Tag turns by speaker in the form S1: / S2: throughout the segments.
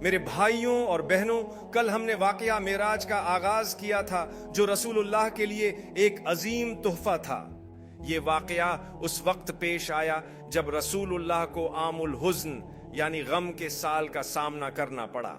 S1: میرے بھائیوں اور بہنوں، کل ہم نے واقعہ معراج کا آغاز کیا تھا جو رسول اللہ کے لیے ایک عظیم تحفہ تھا۔ یہ واقعہ اس وقت پیش آیا جب رسول اللہ کو عام الحزن یعنی غم کے سال کا سامنا کرنا پڑا۔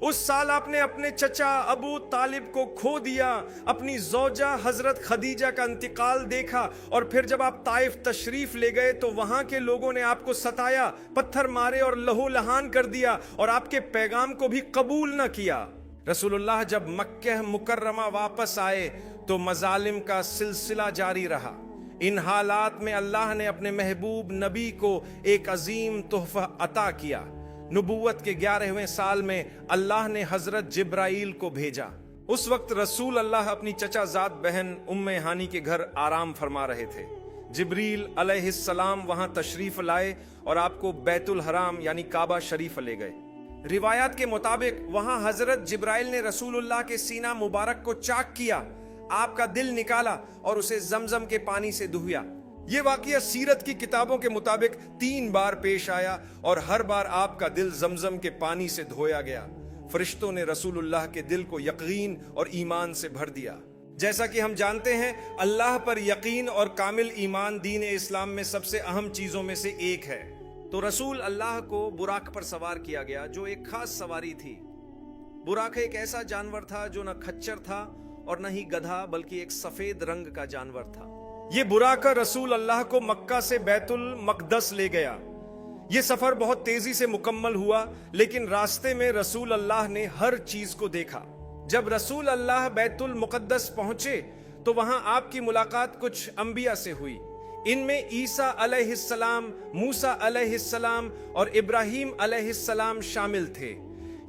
S1: اس سال آپ نے اپنے چچا ابو طالب کو کھو دیا، اپنی زوجہ حضرت خدیجہ کا انتقال دیکھا، اور پھر جب آپ طائف تشریف لے گئے تو وہاں کے لوگوں نے آپ کو ستایا، پتھر مارے اور لہو لہان کر دیا اور آپ کے پیغام کو بھی قبول نہ کیا۔ رسول اللہ جب مکہ مکرمہ واپس آئے تو مظالم کا سلسلہ جاری رہا۔ ان حالات میں اللہ نے اپنے محبوب نبی کو ایک عظیم تحفہ عطا کیا۔ نبوت کے 11ویں سال میں اللہ نے حضرت جبرائیل کو بھیجا۔ اس وقت رسول اللہ اپنی چچا زاد بہن ام ہانی کے گھر آرام فرما رہے تھے۔ جبریل علیہ السلام وہاں تشریف لائے اور آپ کو بیت الحرام یعنی کعبہ شریف لے گئے۔ روایات کے مطابق وہاں حضرت جبرائیل نے رسول اللہ کے سینہ مبارک کو چاک کیا، آپ کا دل نکالا اور اسے زمزم کے پانی سے دھویا۔ یہ واقعہ سیرت کی کتابوں کے مطابق 3 بار پیش آیا اور ہر بار آپ کا دل زمزم کے پانی سے دھویا گیا۔ فرشتوں نے رسول اللہ کے دل کو یقین اور ایمان سے بھر دیا۔ جیسا کہ ہم جانتے ہیں، اللہ پر یقین اور کامل ایمان دین اسلام میں سب سے اہم چیزوں میں سے ایک ہے۔ تو رسول اللہ کو براق پر سوار کیا گیا جو ایک خاص سواری تھی۔ براق ایک ایسا جانور تھا جو نہ کھچر تھا اور نہ ہی گدھا، بلکہ ایک سفید رنگ کا جانور تھا۔ یہ براق رسول اللہ کو مکہ سے بیت المقدس لے گیا۔ یہ سفر بہت تیزی سے مکمل ہوا، لیکن راستے میں رسول اللہ نے ہر چیز کو دیکھا۔ جب رسول اللہ بیت المقدس پہنچے تو وہاں آپ کی ملاقات کچھ انبیاء سے ہوئی۔ ان میں عیسیٰ علیہ السلام، موسیٰ علیہ السلام اور ابراہیم علیہ السلام شامل تھے۔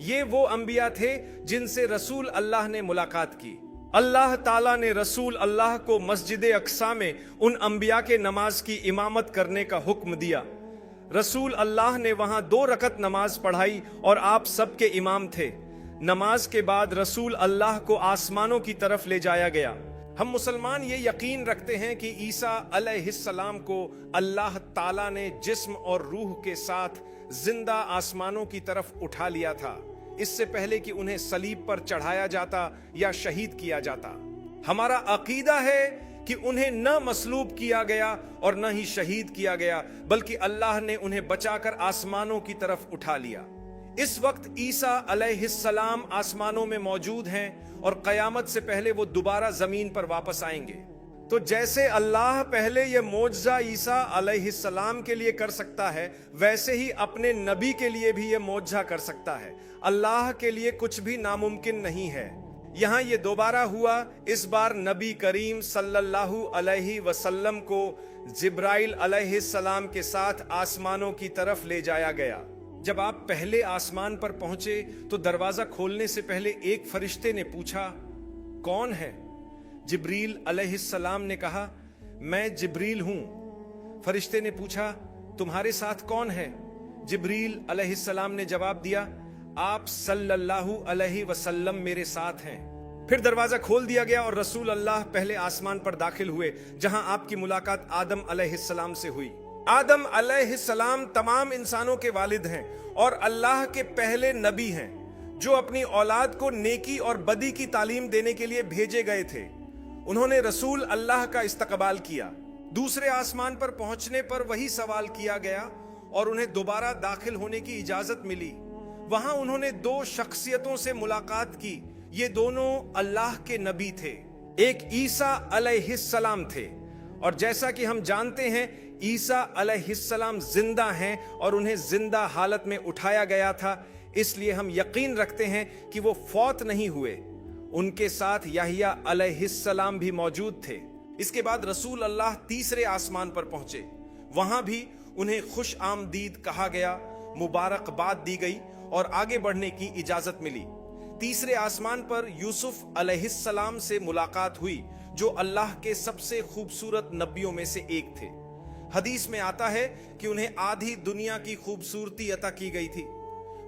S1: یہ وہ انبیاء تھے جن سے رسول اللہ نے ملاقات کی۔ اللہ تعالیٰ نے رسول اللہ کو مسجد اقصی میں ان انبیاء کے نماز کی امامت کرنے کا حکم دیا۔ رسول اللہ نے وہاں 2 رکعت نماز پڑھائی اور آپ سب کے امام تھے۔ نماز کے بعد رسول اللہ کو آسمانوں کی طرف لے جایا گیا۔ ہم مسلمان یہ یقین رکھتے ہیں کہ عیسیٰ علیہ السلام کو اللہ تعالیٰ نے جسم اور روح کے ساتھ زندہ آسمانوں کی طرف اٹھا لیا تھا، اس سے پہلے کہ انہیں صلیب پر چڑھایا جاتا یا شہید کیا جاتا۔ ہمارا عقیدہ ہے کہ انہیں نہ مصلوب کیا گیا اور نہ ہی شہید کیا گیا، بلکہ اللہ نے انہیں بچا کر آسمانوں کی طرف اٹھا لیا۔ اس وقت عیسیٰ علیہ السلام آسمانوں میں موجود ہیں اور قیامت سے پہلے وہ دوبارہ زمین پر واپس آئیں گے۔ تو جیسے اللہ پہلے یہ معجزہ عیسیٰ علیہ السلام کے لیے کر سکتا ہے، ویسے ہی اپنے نبی کے لیے بھی یہ معجزہ کر سکتا ہے۔ اللہ کے لیے کچھ بھی ناممکن نہیں ہے۔ یہاں یہ دوبارہ ہوا، اس بار نبی کریم صلی اللہ علیہ وسلم کو جبرائیل علیہ السلام کے ساتھ آسمانوں کی طرف لے جایا گیا۔ جب آپ پہلے آسمان پر پہنچے تو دروازہ کھولنے سے پہلے ایک فرشتے نے پوچھا، کون ہے؟ جبریل علیہ السلام نے کہا، میں جبریل ہوں۔ فرشتے نے پوچھا، تمہارے ساتھ کون ہے؟ جبریل علیہ السلام نے جواب دیا، آپ صلی اللہ علیہ وسلم میرے ساتھ ہیں۔ پھر دروازہ کھول دیا گیا اور رسول اللہ پہلے آسمان پر داخل ہوئے، جہاں آپ کی ملاقات آدم علیہ السلام سے ہوئی۔ آدم علیہ السلام تمام انسانوں کے والد ہیں اور اللہ کے پہلے نبی ہیں جو اپنی اولاد کو نیکی اور بدی کی تعلیم دینے کے لیے بھیجے گئے تھے۔ انہوں نے رسول اللہ کا استقبال کیا۔ دوسرے آسمان پر پہنچنے پر وہی سوال کیا گیا اور انہیں دوبارہ داخل ہونے کی اجازت ملی۔ وہاں انہوں نے 2 شخصیتوں سے ملاقات کی۔ یہ دونوں اللہ کے نبی تھے۔ ایک عیسیٰ علیہ السلام تھے، اور جیسا کہ ہم جانتے ہیں عیسیٰ علیہ السلام زندہ ہیں اور انہیں زندہ حالت میں اٹھایا گیا تھا، اس لیے ہم یقین رکھتے ہیں کہ وہ فوت نہیں ہوئے۔ ان کے ساتھ یحییٰ علیہ السلام بھی موجود تھے۔ اس کے بعد رسول اللہ تیسرے آسمان پر پہنچے۔ وہاں بھی انہیں خوش آمدید کہا گیا، مبارکباد دی گئی اور آگے بڑھنے کی اجازت ملی۔ تیسرے آسمان پر یوسف علیہ السلام سے ملاقات ہوئی، جو اللہ کے سب سے خوبصورت نبیوں میں سے ایک تھے۔ حدیث میں آتا ہے کہ انہیں آدھی دنیا کی خوبصورتی عطا کی گئی تھی،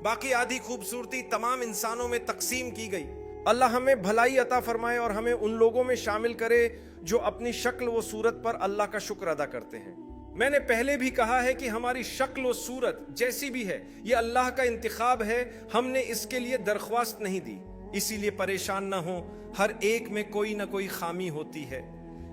S1: باقی آدھی خوبصورتی تمام انسانوں میں تقسیم کی گئی۔ اللہ ہمیں بھلائی عطا فرمائے اور ہمیں ان لوگوں میں شامل کرے جو اپنی شکل و صورت پر اللہ کا شکر ادا کرتے ہیں۔ मैंने पहले भी कहा है कि हमारी शक्ल और सूरत जैसी भी है ये अल्लाह का इंतखाब है, हमने इसके लिए दरख्वास्त नहीं दी। इसीलिए परेशान ना हो, हर एक में कोई ना कोई खामी होती है।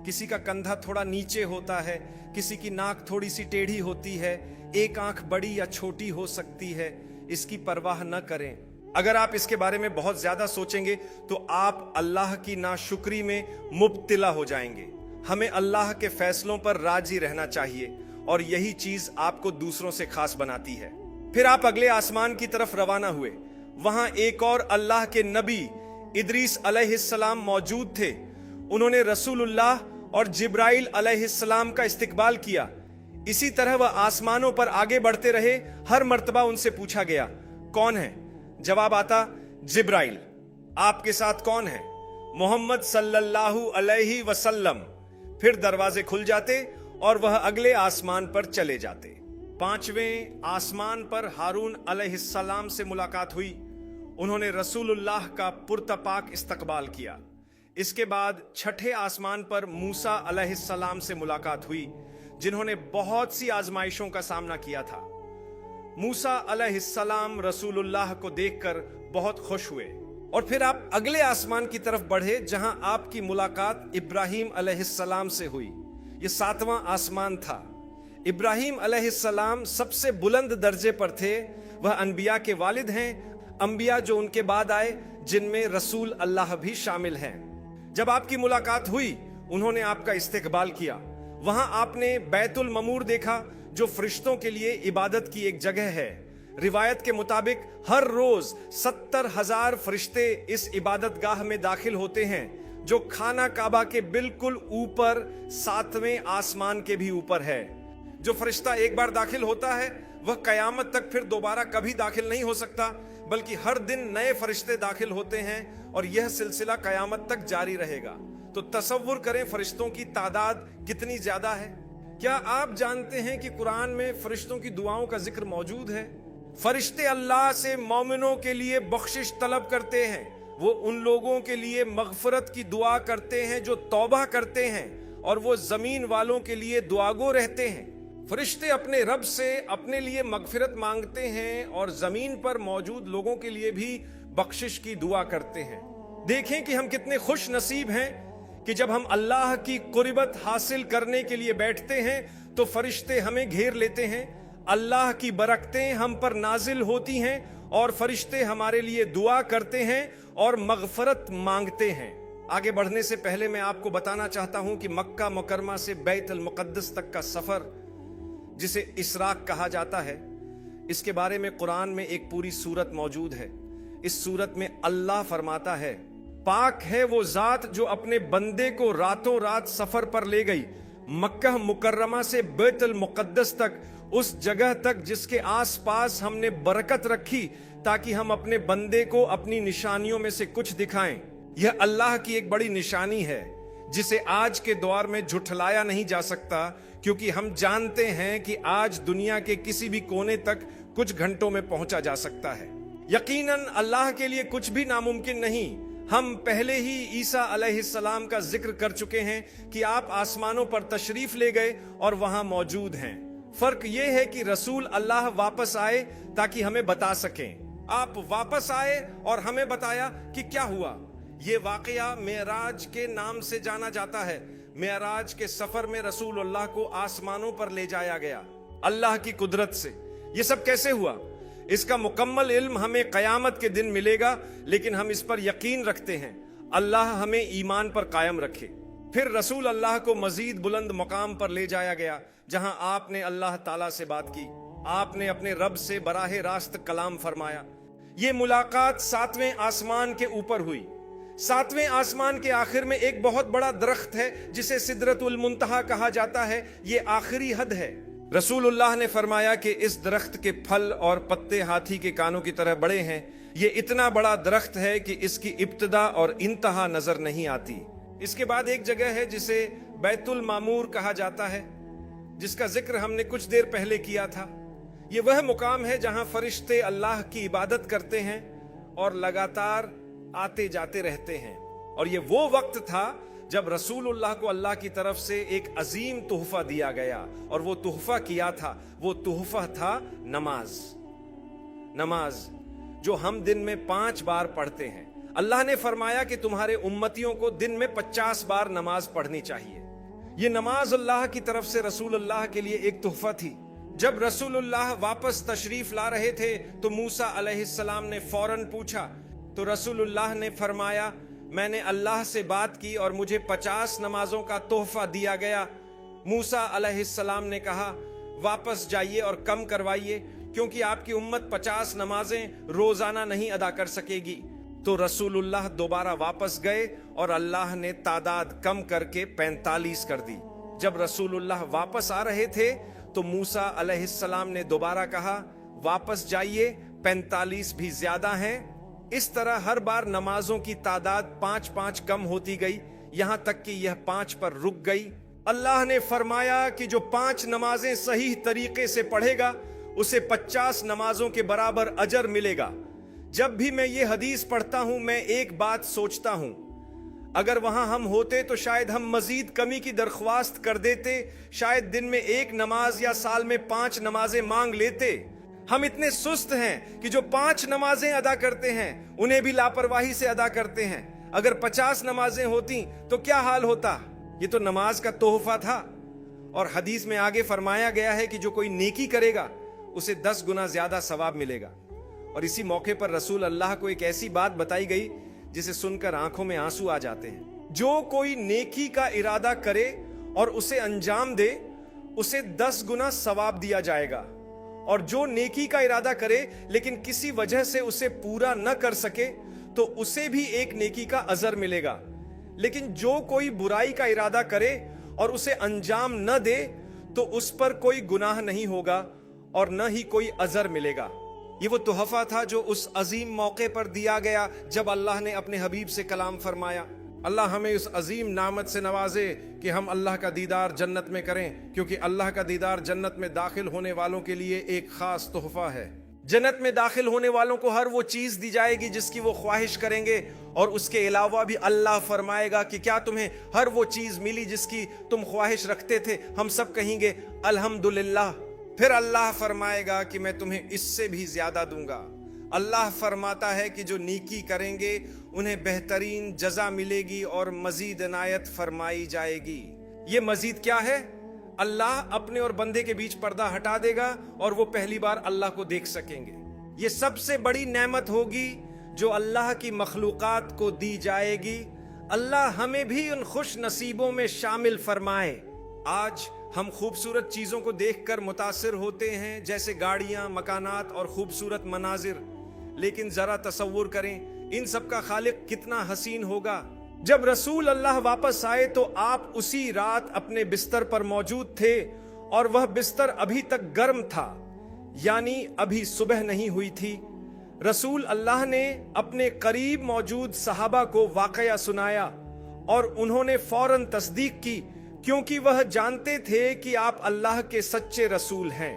S1: किसी का कंधा थोड़ा नीचे होता है, किसी की नाक थोड़ी सी टेढ़ी होती है, एक आंख बड़ी या छोटी हो सकती है। इसकी परवाह न करें। अगर आप इसके बारे में बहुत ज्यादा सोचेंगे तो आप अल्लाह की नाशुक्री में मुब्तिला हो जाएंगे। हमें अल्लाह के फैसलों पर राजी रहना चाहिए और यही चीज आपको दूसरों से खास बनाती है। फिर आप अगले आसमान की तरफ रवाना हुए। वहां एक और अल्लाह के नबी इदरीस अलैहिस्सलाम मौजूद थे। उन्होंने रसूलुल्लाह और जिब्राइल अलैहिस्सलाम का इस्तकबाल किया। इसी तरह वह आसमानों पर आगे बढ़ते रहे। हर मर्तबा उनसे पूछा गया, कौन है? जवाब आता, जिब्राइल। आपके साथ कौन है? मोहम्मद सल्लल्लाहु अलैहि वसल्लम। फिर दरवाजे खुल जाते और वह अगले आसमान पर चले जाते। 5वें आसमान पर हारून अलैहिस्सलाम से मुलाकात हुई। उन्होंने रसूलुल्लाह का पुरतपाक इस्तकबाल किया। इसके बाद 6ठे आसमान पर मूसा अलैहिस्सलाम से मुलाकात हुई, जिन्होंने बहुत सी आजमाइशों का सामना किया था। मूसा अलैहिस्सलाम रसूलुल्लाह को देखकर बहुत खुश हुए और फिर आप अगले आसमान की तरफ बढ़े, जहां आपकी मुलाकात इब्राहिम अलैहिस्सलाम से हुई। यह 7वां आसमान था। इब्राहिम अलैहिस्सलाम सबसे बुलंद दर्जे पर थे। वह अनबिया के वालिद हैं, अंबिया जो उनके बाद आए, जिनमें रसूल अल्लाह भी शामिल हैं। जब आपकी मुलाकात हुई, उन्होंने आपका इस्तकबाल किया। वहां आपने बैतुल ममूर देखा, जो फरिश्तों के लिए इबादत की एक जगह है। रिवायत के मुताबिक हर रोज 70,000 फरिश्ते इस इबादत गाह में दाखिल होते हैं, जो खाना काबा के बिल्कुल ऊपर 7वें आसमान के भी ऊपर है। जो फरिश्ता एक बार दाखिल होता है वह कयामत तक फिर दोबारा कभी दाखिल नहीं हो सकता, बल्कि हर दिन नए फरिश्ते दाखिल होते हैं और यह सिलसिला कयामत तक जारी रहेगा। तो तसव्वुर करें फरिश्तों की तादाद कितनी ज्यादा है। क्या आप जानते हैं कि कुरान में फरिश्तों की दुआओं का जिक्र मौजूद है? फरिश्ते अल्लाह से मोमिनों के लिए बख्शिश तलब करते हैं। वो उन लोगों के लिए मगफरत की दुआ करते हैं जो तौबा करते हैं, और वो जमीन वालों के लिए दुआगो रहते हैं। फरिश्ते अपने रब से अपने लिए मगफिरत मांगते हैं और जमीन पर मौजूद लोगों के लिए भी बख्शिश की दुआ करते हैं। देखें कि हम कितने खुश नसीब हैं कि जब हम अल्लाह की कुर्बत हासिल करने के लिए बैठते हैं तो फरिश्ते हमें घेर लेते हैं। अल्लाह की बरकतें हम पर नाजिल होती हैं और फरिश्ते हमारे लिए दुआ करते हैं और मगफरत मांगते हैं। आगे बढ़ने से पहले मैं आपको बताना चाहता हूं कि मक्का मुकरमा से बैतुल मुक़द्दस तक का सफर, जिसे इसराक कहा जाता है, इसके बारे में कुरान में एक पूरी सूरत मौजूद है। इस सूरत में अल्लाह फरमाता है, पाक है वो जात जो अपने बंदे को रातों रात सफर पर ले गई, मक्का मुकर्रमा से बैतुल मुक़द्दस तक, उस जगह तक जिसके आसपास हमने बरकत रखी, ताकि हम अपने बंदे को अपनी निशानियों में से कुछ दिखाएं। यह अल्लाह की एक बड़ी निशानी है जिसे आज के दौर में झुठलाया नहीं जा सकता, क्योंकि हम जानते हैं कि आज दुनिया के किसी भी कोने तक कुछ घंटों में पहुंचा जा सकता है। यकीनन अल्लाह के लिए कुछ भी नामुमकिन नहीं। हम पहले ही ईसा अलैहिस्सलाम का जिक्र कर चुके हैं कि आप आसमानों पर तशरीफ ले गए और वहां मौजूद हैं। फर्क यह है कि रसूल अल्लाह वापस आए ताकि हमें बता सकें। आप वापस आए और हमें बताया कि क्या हुआ। ये वाकया मेराज के नाम से जाना जाता है। मेराज के सफर में रसूलुल्लाह को आसमानों पर ले जाया गया अल्लाह की कुदरत से। ये सब कैसे हुआ, इसका मुकम्मल इल्म हमें कयामत के दिन मिलेगा, लेकिन हम इस पर यकीन रखते हैं। अल्लाह हमें ईमान पर कायम रखे। फिर रसूल अल्लाह को मजीद बुलंद मकाम पर ले जाया गया, जहां आपने अल्लाह ताला से बात की। आपने अपने रब से बराह रास्त कलाम फरमाया। ये मुलाकात 7वें आसमान के ऊपर हुई। 7वें आसमान के आखिर में एक बहुत बड़ा दरख्त है जिसे सिदरतुल मुंतहा कहा जाता है। ये आखिरी हद है। रसूलुल्लाह ने फरमाया कि इस दरख्त के फल और पत्ते हाथी के कानों की तरह बड़े हैं। ये इतना बड़ा दरख्त है कि इसकी इब्तिदा और इंतहा नजर नहीं आती। इसके बाद एक जगह है जिसे बैतुल मामूर कहा जाता है, जिसका जिक्र हमने कुछ देर पहले किया था। ये वह मुकाम है जहां फरिश्ते अल्लाह की इबादत करते हैं और लगातार आते जाते रहते हैं। और ये वो वक्त था जब रसूलुल्लाह को अल्लाह की तरफ से एक अजीम तोहफा दिया गया, और वो तोहफा क्या था? वो तोहफा था नमाज। नमाज जो हम दिन में 5 बार पढ़ते हैं। अल्लाह ने फरमाया कि तुम्हारे उम्मतियों को दिन में 50 बार नमाज पढ़नी चाहिए। ये नमाज अल्लाह की तरफ से रसूलुल्लाह के लिए एक तोहफा थी। जब रसूलुल्लाह वापस तशरीफ ला रहे थे तो मूसा अलैहिस्सलाम ने फौरन पूछा, तो रसूलुल्लाह ने फरमाया, मैंने अल्लाह से बात की और मुझे 50 नमाजों का तोहफा दिया गया। मूसा अलैहिस्सलाम ने कहा, वापस जाइए और कम करवाइए, क्योंकि आपकी उम्मत 50 नमाजें रोजाना नहीं अदा कर सकेगी। तो रसूलुल्लाह दोबारा वापस गए और अल्लाह ने तादाद कम करके 45 कर दी। जब रसूलुल्लाह वापस आ रहे थे तो मूसा अलैहिस्सलाम ने दोबारा कहा, वापस जाइए, 45 भी ज्यादा हैं। इस तरह हर बार नमाजों की तादाद 5-5 कम होती गई, यहां तक कि यह 5 पर रुक गई। अल्लाह ने फरमाया कि जो 5 नमाजें सही तरीके से पढ़ेगा उसे 50 नमाजों के बराबर अजर मिलेगा। जब भी मैं ये हदीस पढ़ता हूं, मैं एक बात सोचता हूं, अगर वहां हम होते तो शायद हम मजीद कमी की दरख्वास्त कर देते, शायद दिन में 1 नमाज या साल में 5 नमाजें मांग लेते। हम इतने सुस्त हैं कि जो 5 नमाजें अदा करते हैं उन्हें भी लापरवाही से अदा करते हैं। अगर 50 नमाजें होती तो क्या हाल होता? ये तो नमाज का तोहफा था। और हदीस में आगे फरमाया गया है कि जो कोई नेकी करेगा उसे 10 गुना ज्यादा सवाब मिलेगा। और इसी मौके पर रसूल अल्लाह को एक ऐसी बात बताई गई जिसे सुनकर आंखों में आंसू आ जाते हैं। जो कोई नेकी का इरादा करे और उसे अंजाम दे, उसे 10 गुना सवाब दिया जाएगा। और जो नेकी का इरादा करे लेकिन किसी वजह से उसे पूरा न कर सके तो उसे भी 1 नेकी का अजर मिलेगा। लेकिन जो कोई बुराई का इरादा करे और उसे अंजाम न दे तो उस पर कोई गुनाह नहीं होगा और न ही कोई अजर मिलेगा। ये वो तोहफा था जो उस अजीम मौके पर दिया गया जब अल्लाह ने अपने हबीब से कलाम फरमाया। अल्लाह हमें उस अजीम नामत से नवाजे कि हम अल्लाह का दीदार जन्नत में करें, क्योंकि अल्लाह का दीदार जन्नत में दाखिल होने वालों के लिए एक खास तोहफा है। जन्नत में दाखिल होने वालों को हर वो चीज दी जाएगी जिसकी वो ख्वाहिश करेंगे, और उसके अलावा भी अल्लाह फरमाएगा कि क्या तुम्हें हर वो चीज मिली जिसकी तुम ख्वाहिश रखते थे? हम सब कहेंगे अल्हम्दुलिल्लाह। फिर अल्लाह फरमाएगा कि मैं तुम्हें इससे भी ज्यादा दूंगा। अल्लाह फरमाता है कि जो नेकी करेंगे उन्हें बेहतरीन जजा मिलेगी और मजीद इनायत फरमाई जाएगी। ये मजीद क्या है? अल्लाह अपने और बंदे के बीच पर्दा हटा देगा और वो पहली बार अल्लाह को देख सकेंगे। ये सबसे बड़ी नेमत होगी जो अल्लाह की मखलूकात को दी जाएगी। अल्लाह हमें भी उन खुश नसीबों में शामिल फरमाए। आज हम खूबसूरत चीजों को देखकर मुतासिर होते हैं, जैसे गाड़ियां, मकानात और खूबसूरत मनाजिर, लेकिन जरा तसव्वुर करें इन सब का खालिक कितना हसीन होगा। जब रसूल अल्लाह वापस आए तो आप उसी रात अपने बिस्तर पर मौजूद थे और वह बिस्तर अभी तक गर्म था, यानी अभी सुबह नहीं हुई थी। रसूल अल्लाह ने अपने करीब मौजूद सहाबा को वाकया सुनाया और उन्होंने फौरन तस्दीक की, क्योंकि वह जानते थे कि आप अल्लाह के सच्चे रसूल हैं।